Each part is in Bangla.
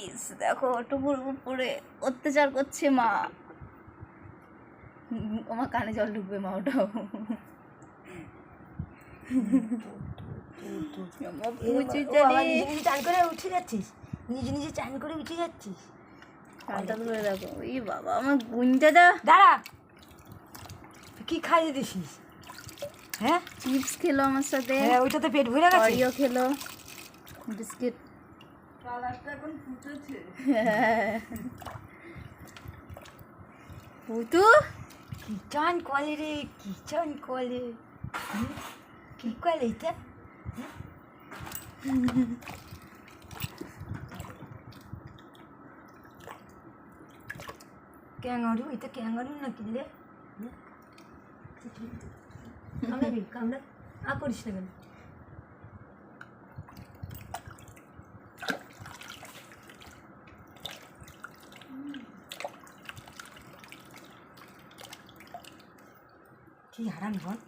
ইস দেখো টুকুর উপরে অত্যাচার করছে মা। আমার কানে জল ঢুকবে মা, ওটাও চান করে উঠে যাচ্ছিস, নিজে নিজে চান করে উঠে যাচ্ছিস। কানটা ধরে দেখো, ই বাবা আমার গুঞ্জাটা। দাঁড়া, কি খাইয়ে দিছিস? হ্যাঁ, চিপস খেলো আমার সাথে, হ্যাঁ ওইটাতে পেট ভরে গেছে। অরিও খেলো, বিস্কিট। কালারটা এখন ফুটেছে। পুতু কিচন কলে রে, কিচন কলে। কি কলে এটা? ক্যাঙ্গারু, এটা ক্যাঙ্গারু নাকি রে? কামড়াবি, কামড়া। করিস না কেন? কি হারান বল,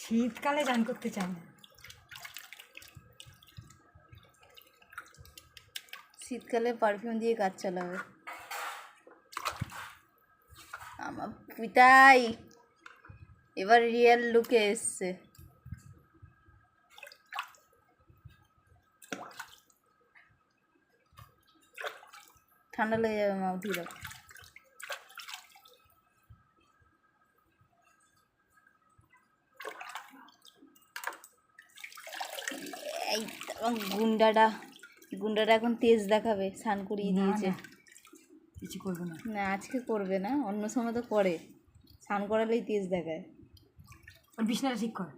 শীতকালে চান করতে চান না। শীতকালে পারফিউম দিয়ে কাজ চালাবে আমার পিতাই। এবার রিয়েল লুকে এসছে। ঠান্ডা লেগে যাবে মা, উঠিয়ে দাও। এই গুন্ডাটা, গুন্ডাটা এখন তেজ দেখাবে, স্নান করিয়ে দিয়েছে। কিছু করবো না। না আজকে করবে না, অন্য সময় তো করে, স্নান করালেই তেজ দেখায়। বিছনাটা ঠিক কর।